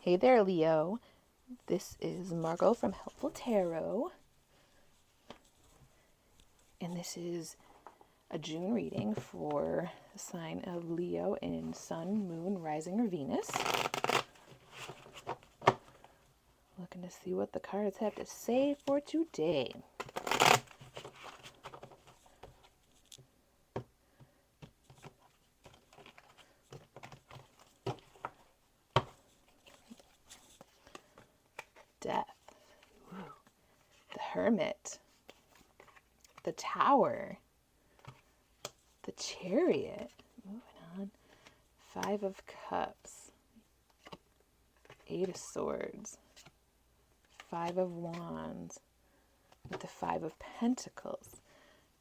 Hey there, Leo. This is Margot from Helpful Tarot, and this is a June reading for the sign of Leo in Sun, Moon, Rising, or Venus. Looking to see what the cards have to say for today. Death. Ooh. The Hermit. The Tower. The Chariot. Moving on. Five of Cups. Eight of Swords. Five of Wands. With the Five of Pentacles.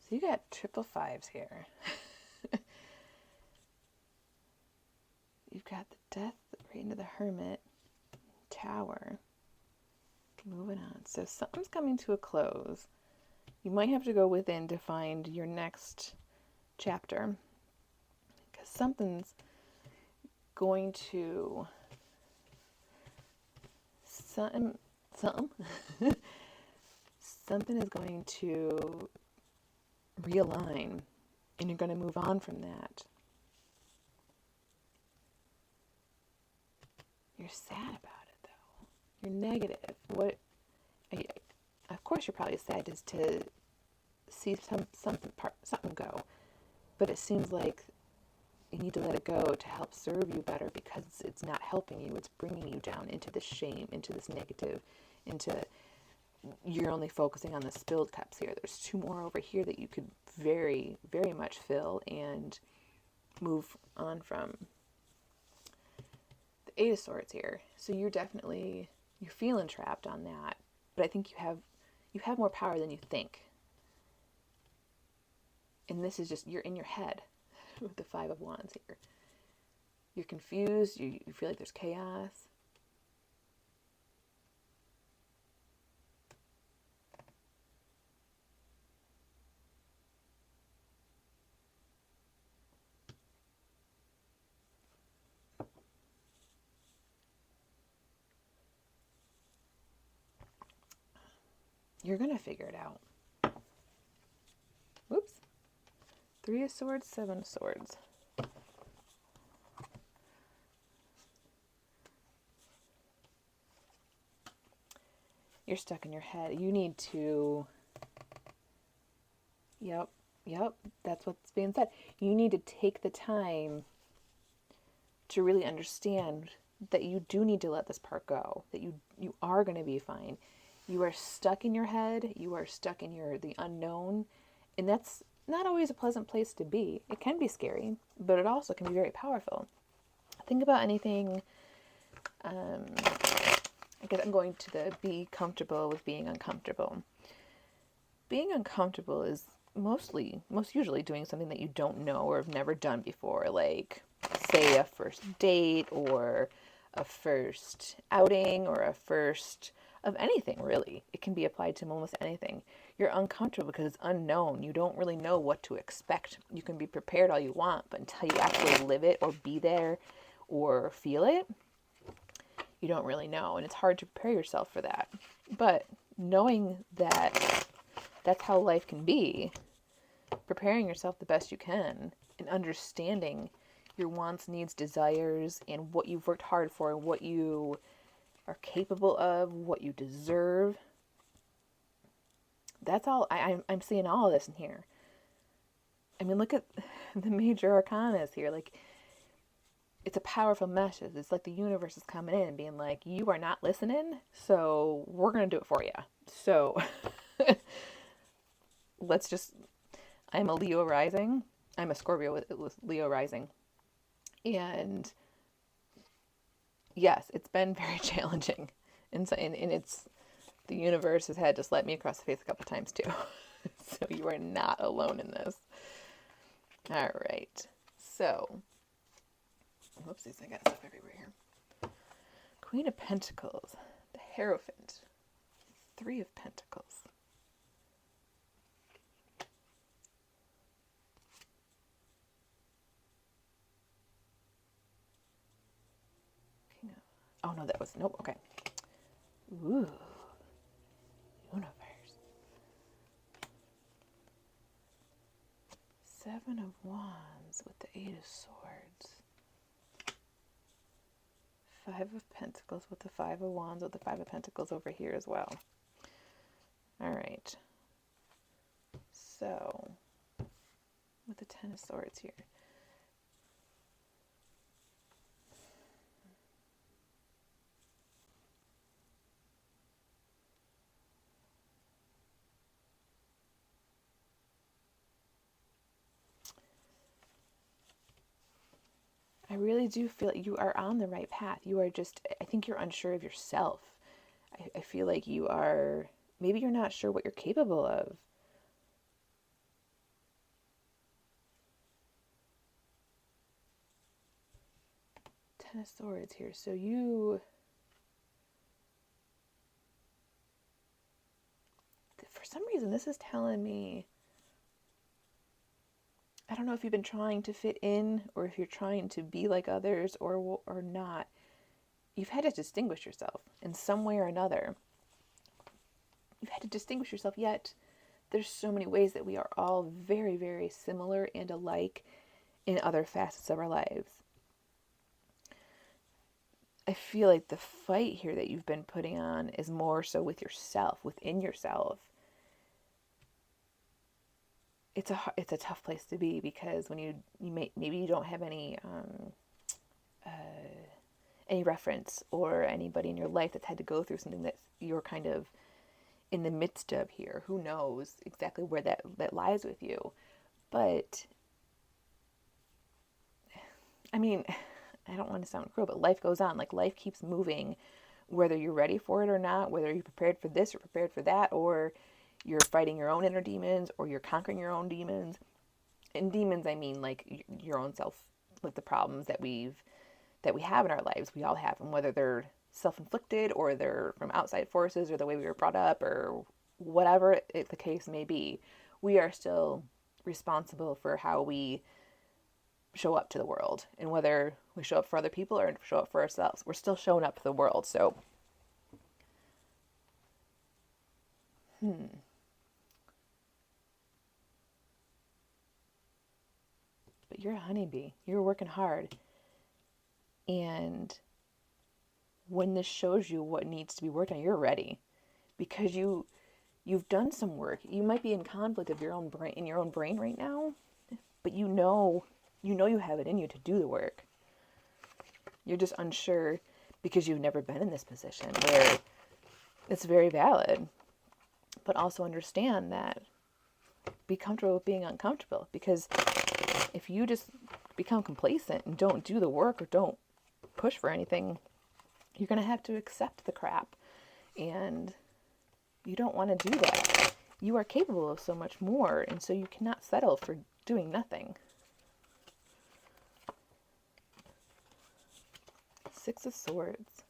So you got triple fives here. You've got the Death right into the Hermit. Tower. Moving on. So something's coming to a close. You might have to go within to find your next chapter, because something's going to something is going to realign, and you're going to move on from that. You're sad about it, though. You're negative. Of course, you're probably sad just to see something go, but it seems like you need to let it go to help serve you better, because it's not helping you. It's bringing you down into this shame, into this negative, into you're only focusing on the spilled cups here. There's two more over here that you could very, very much fill and move on from. The Eight of Swords here. So you're feeling trapped on that, but I think you have more power than you think. And this is just, you're in your head with the Five of Wands here. You're confused. You feel like there's chaos. You're going to figure it out. Whoops. Three of Swords, Seven of Swords. You're stuck in your head. You need to... Yep, that's what's being said. You need to take the time to really understand that you do need to let this part go, that you are going to be fine. You are stuck in your head. You are stuck in the unknown, and that's not always a pleasant place to be. It can be scary, but it also can be very powerful. Think about anything. I guess I'm going to be comfortable with being uncomfortable. Being uncomfortable is most usually doing something that you don't know or have never done before, like say a first date or a first outing or a first of anything, really. It can be applied to almost anything. You're uncomfortable because it's unknown. You don't really know what to expect. You can be prepared all you want, but until you actually live it or be there or feel it, you don't really know. And it's hard to prepare yourself for that. But knowing that that's how life can be, preparing yourself the best you can, and understanding your wants, needs, desires, and what you've worked hard for, and what you are capable of, what you deserve. That's all. I'm seeing all of this in here. I mean, look at the major arcanas here. Like, it's a powerful message. It's like the universe is coming in and being like, you are not listening, so we're going to do it for you. So let's just... I'm a Leo rising. I'm a Scorpio with Leo rising. And yes, it's been very challenging. And it's... the universe has had to slap me across the face a couple times too. So you are not alone in this. All right. So, whoopsies, I got stuff everywhere here. Queen of Pentacles, the Hierophant, Three of Pentacles. Oh no, that was, nope, okay. Ooh, universe. Seven of Wands with the Eight of Swords. Five of Pentacles with the Five of Wands with the Five of Pentacles over here as well. All right. So, with the Ten of Swords here. I really do feel like you are on the right path. You are just, I think you're unsure of yourself. I feel like you are, maybe you're not sure what you're capable of. Ten of Swords here. So you, for some reason, this is telling me, I don't know if you've been trying to fit in or if you're trying to be like others or not. You've had to distinguish yourself in some way or another. You've had to distinguish yourself, yet there's so many ways that we are all very, very similar and alike in other facets of our lives. I feel like the fight here that you've been putting on is more so with yourself, within yourself. It's a tough place to be, because when maybe you don't have any reference or anybody in your life that's had to go through something that you're kind of in the midst of here. Who knows exactly where that lies with you? But I mean, I don't want to sound cruel, but life goes on. Like, life keeps moving, whether you're ready for it or not, whether you're prepared for this or prepared for that, or you're fighting your own inner demons or you're conquering your own demons. And demons, I mean like your own self, like the problems that we have in our lives. We all have them, whether they're self-inflicted or they're from outside forces or the way we were brought up or whatever the case may be. We are still responsible for how we show up to the world, and whether we show up for other people or show up for ourselves, we're still showing up to the world. So but you're a honeybee, you're working hard, and when this shows you what needs to be worked on, you're ready, because you've done some work. You might be in conflict of your own brain, in your own brain right now, but you have it in you to do the work. You're just unsure because you've never been in this position, where it's very valid. But also understand that, be comfortable with being uncomfortable, because if you just become complacent and don't do the work or don't push for anything, you're going to have to accept the crap. And you don't want to do that. You are capable of so much more, and so you cannot settle for doing nothing. Six of Swords,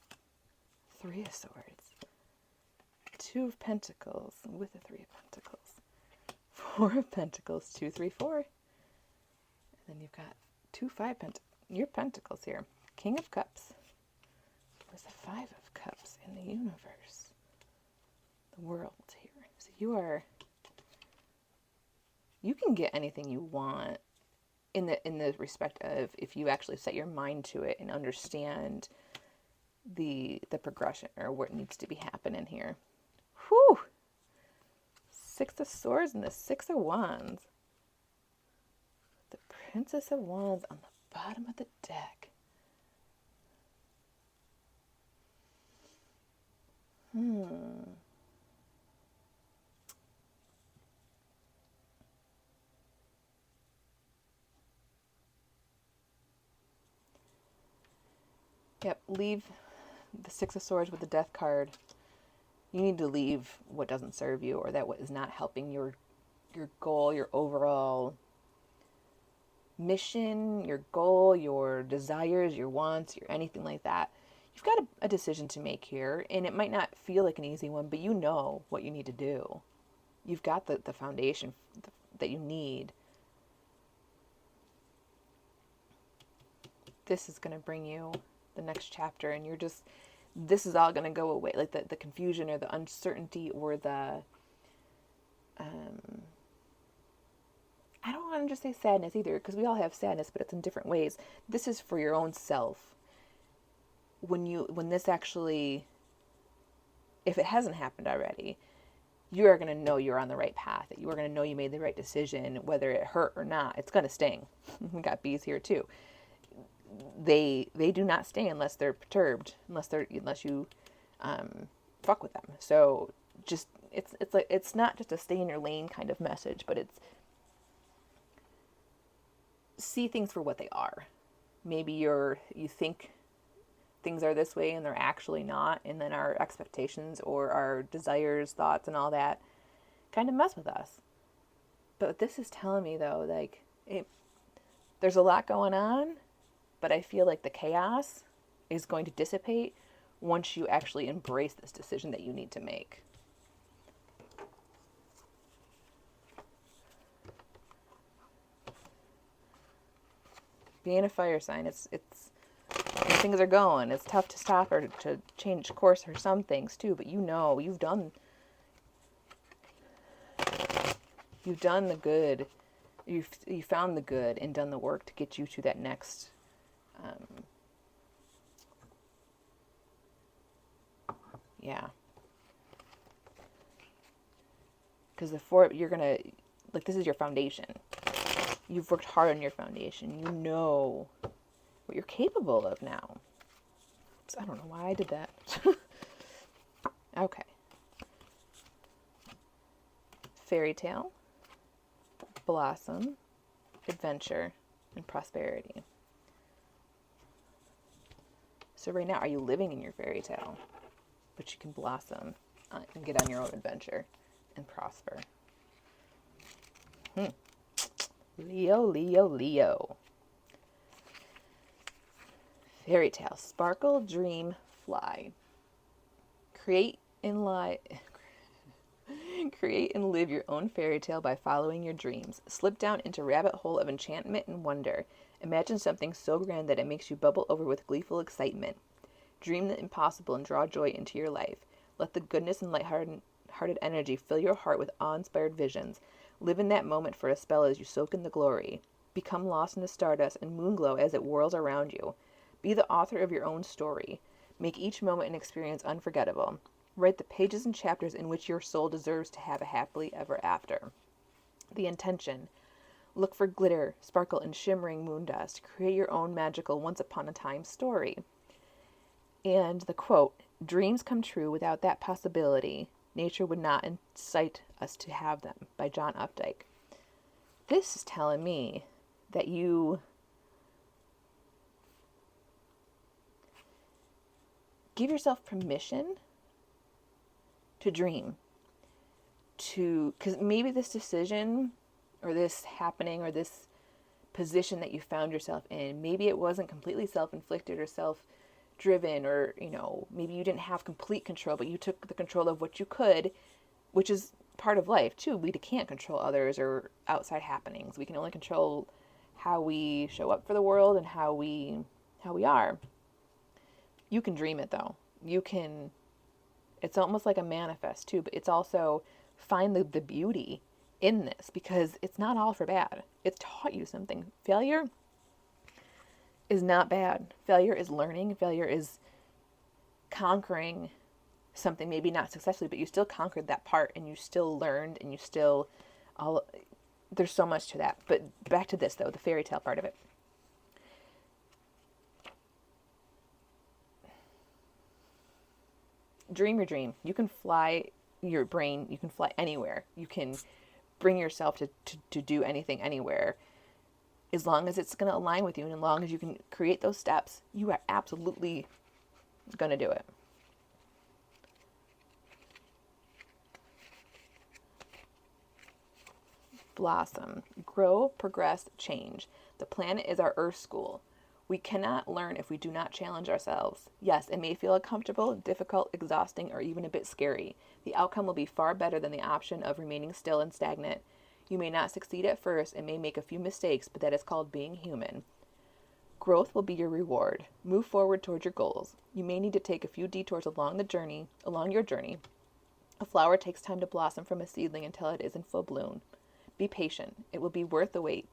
Three of Swords, Two of Pentacles with the Three of Pentacles, Four of Pentacles, 2, 3, 4. And then you've got 2, 5 your Pentacles here. King of Cups. There's the Five of Cups in the universe. The world here. So you can get anything you want in the respect of, if you actually set your mind to it and understand the progression or what needs to be happening here. Whew! Six of Swords and the Six of Wands. The Princess of Wands on the bottom of the deck. Yep, leave the Six of Swords with the Death card. You need to leave what doesn't serve you, or that what is not helping your goal, your overall mission, your goal, your desires, your wants, your anything like that. You've got a decision to make here, and it might not feel like an easy one, but you know what you need to do. You've got the foundation that you need. This is going to bring you the next chapter, and you're just, this is all going to go away. Like the confusion or the uncertainty or the, um, I don't want to just say sadness either, because we all have sadness, but it's in different ways. This is for your own self. When this actually, if it hasn't happened already, you are going to know you're on the right path, that you are going to know you made the right decision, whether it hurt or not. It's going to sting. We got bees here too. They do not sting unless they're perturbed, unless you fuck with them. So just it's like, it's not just a stay in your lane kind of message, but it's see things for what they are. Maybe you think things are this way and they're actually not, and then our expectations or our desires, thoughts, and all that kind of mess with us. But what this is telling me though, like there's a lot going on, but I feel like the chaos is going to dissipate once you actually embrace this decision that you need to make. Being a fire sign, it's when things are going, it's tough to stop or to change course for some things too, but you've done the good. You found the good and done the work to get you to that next yeah. Because you're gonna, like, this is your foundation. You've worked hard on your foundation. You know what you're capable of now. Oops, I don't know why I did that. Okay. Fairy tale, blossom, adventure, and prosperity. So right now, are you living in your fairy tale? But you can blossom and get on your own adventure and prosper. Leo, Leo, Leo. Fairy tale. Sparkle, dream, fly. Create and live your own fairy tale by following your dreams. Slip down into rabbit hole of enchantment and wonder. Imagine something so grand that it makes you bubble over with gleeful excitement. Dream the impossible and draw joy into your life. Let the goodness and light-hearted energy fill your heart with awe-inspired visions. Live in that moment for a spell as you soak in the glory. Become lost in the stardust and moonglow as it whirls around you. Be the author of your own story. Make each moment and experience unforgettable. Write the pages and chapters in which your soul deserves to have a happily ever after. The intention. Look for glitter, sparkle, and shimmering moon dust. Create your own magical once upon a time story. And the quote, dreams come true without that possibility. Nature would not incite us to have them, by John Updike. This is telling me that you give yourself permission to dream. Because maybe this decision or this happening or this position that you found yourself in, maybe it wasn't completely self-inflicted or self-driven, or, maybe you didn't have complete control, but you took the control of what you could, which is part of life too. We can't control others or outside happenings. We can only control how we show up for the world and how we are. You can dream it though. It's almost like a manifest too, but it's also find the beauty in this, because it's not all for bad. It's taught you something. Failure is not bad. Failure is learning. Failure is conquering something, maybe not successfully, but you still conquered that part and you still learned and there's so much to that. But back to this though, the fairy tale part of it. Dream your dream. You can fly your brain. You can fly anywhere. You can bring yourself to do anything anywhere. As long as it's going to align with you and as long as you can create those steps, you are absolutely going to do it. Blossom. Grow, progress, change. The planet is our Earth school. We cannot learn if we do not challenge ourselves. Yes, it may feel uncomfortable, difficult, exhausting, or even a bit scary. The outcome will be far better than the option of remaining still and stagnant. You may not succeed at first and may make a few mistakes, but that is called being human. Growth will be your reward. Move forward toward your goals. You may need to take a few detours along your journey. A flower takes time to blossom from a seedling until it is in full bloom. Be patient. It will be worth the wait.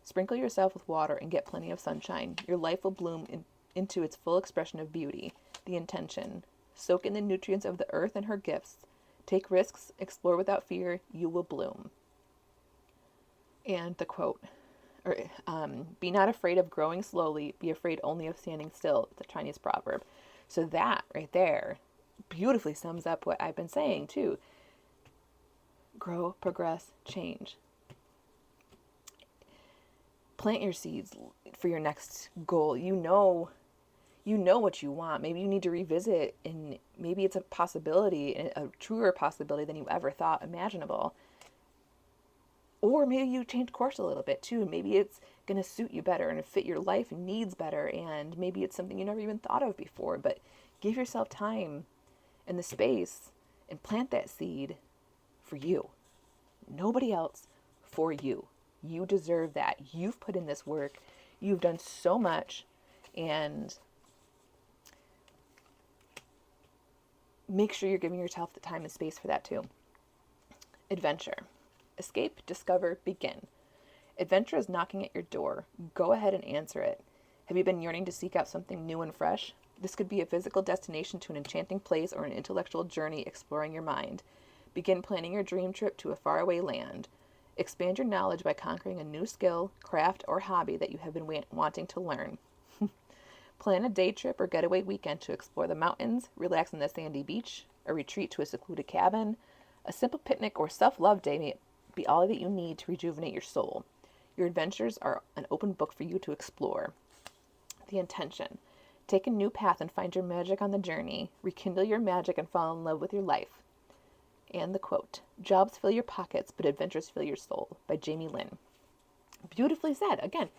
Sprinkle yourself with water and get plenty of sunshine. Your life will bloom into its full expression of beauty. The intention. Soak in the nutrients of the earth and her gifts. Take risks. Explore without fear. You will bloom. And the quote. Be not afraid of growing slowly. Be afraid only of standing still. It's a Chinese proverb. So that right there beautifully sums up what I've been saying too. Grow, progress, change. Plant your seeds for your next goal. You know what you want. Maybe you need to revisit, and maybe it's a possibility, a truer possibility than you ever thought imaginable. Or maybe you change course a little bit too. Maybe it's going to suit you better and fit your life needs better, and maybe it's something you never even thought of before. But give yourself time and the space and plant that seed for you. Nobody else, for you. You deserve that. You've put in this work. You've done so much, and make sure you're giving yourself the time and space for that too. Adventure. Escape, discover, begin. Adventure is knocking at your door. Go ahead and answer it. Have you been yearning to seek out something new and fresh? This could be a physical destination to an enchanting place or an intellectual journey exploring your mind. Begin planning your dream trip to a faraway land. Expand your knowledge by conquering a new skill, craft, or hobby that you have been wanting to learn. Plan a day trip or getaway weekend to explore the mountains, relax on the sandy beach, a retreat to a secluded cabin. A simple picnic or self-love day may be all that you need to rejuvenate your soul. Your adventures are an open book for you to explore. The intention. Take a new path and find your magic on the journey. Rekindle your magic and fall in love with your life. And the quote. Jobs fill your pockets, but adventures fill your soul, by Jamie Lynn. Beautifully said. Again,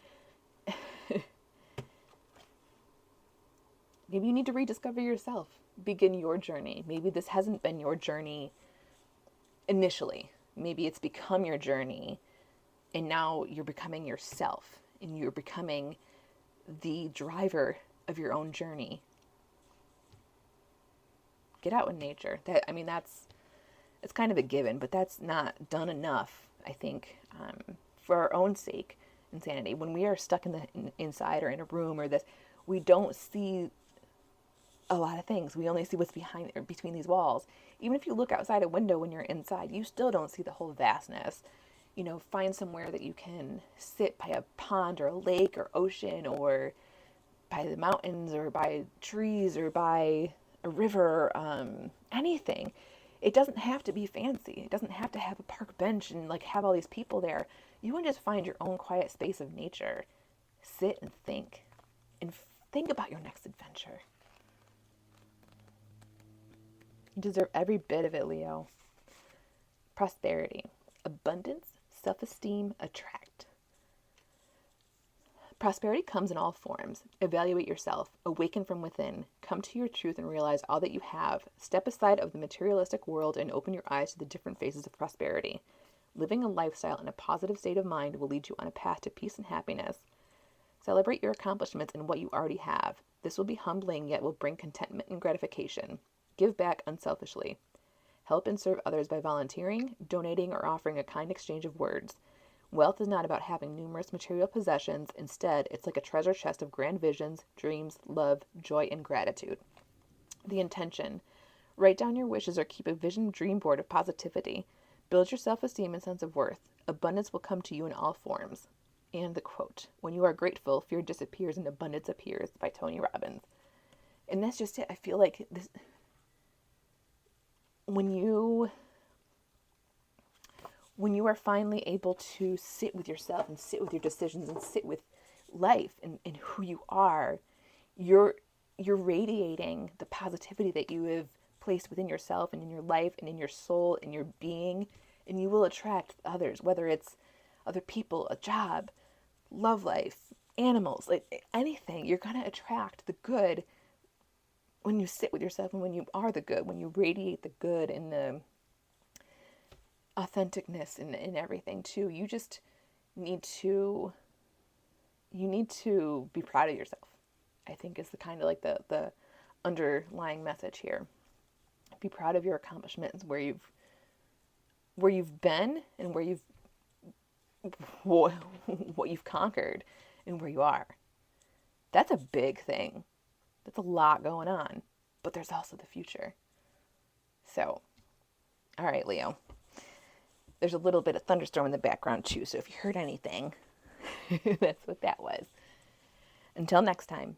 maybe you need to rediscover yourself. Begin your journey. Maybe this hasn't been your journey initially. Maybe it's become your journey, and now you're becoming yourself, and you're becoming the driver of your own journey. Get out in nature. It's kind of a given, but that's not done enough, I think, for our own sake and sanity. When we are stuck inside or in a room or this, we don't see a lot of things. We only see what's behind or between these walls. Even if you look outside a window when you're inside, you still don't see the whole vastness. Find somewhere that you can sit by a pond or a lake or ocean, or by the mountains or by trees or by a river, anything. It doesn't have to be fancy. It doesn't have to have a park bench and have all these people there. You can just find your own quiet space of nature. Sit and think about your next adventure. You deserve every bit of it, Leo. Prosperity. Abundance, self-esteem, attract. Prosperity comes in all forms. Evaluate yourself. Awaken from within. Come to your truth and realize all that you have. Step aside of the materialistic world and open your eyes to the different phases of prosperity. Living a lifestyle in a positive state of mind will lead you on a path to peace and happiness. Celebrate your accomplishments and what you already have. This will be humbling, yet will bring contentment and gratification. Give back unselfishly. Help and serve others by volunteering, donating, or offering a kind exchange of words. Wealth is not about having numerous material possessions. Instead, it's like a treasure chest of grand visions, dreams, love, joy, and gratitude. The intention. Write down your wishes or keep a vision dream board of positivity. Build your self-esteem and sense of worth. Abundance will come to you in all forms. And the quote. When you are grateful, fear disappears and abundance appears, by Tony Robbins. And that's just it. I feel like this... When you are finally able to sit with yourself and sit with your decisions and sit with life and who you are, you're radiating the positivity that you have placed within yourself and in your life and in your soul and your being, and you will attract others, whether it's other people, a job, love life, animals, anything. You're going to attract the good when you sit with yourself and when you are the good, when you radiate the good and the authenticness and everything too. You just need to you need to be proud of yourself, I think is the kind of like the underlying message here. Be proud of your accomplishments, where you've been and what you've conquered and where you are. That's a big thing. That's a lot going on. But there's also the future. So, all right, Leo. There's a little bit of thunderstorm in the background too, so if you heard anything, that's what that was. Until next time.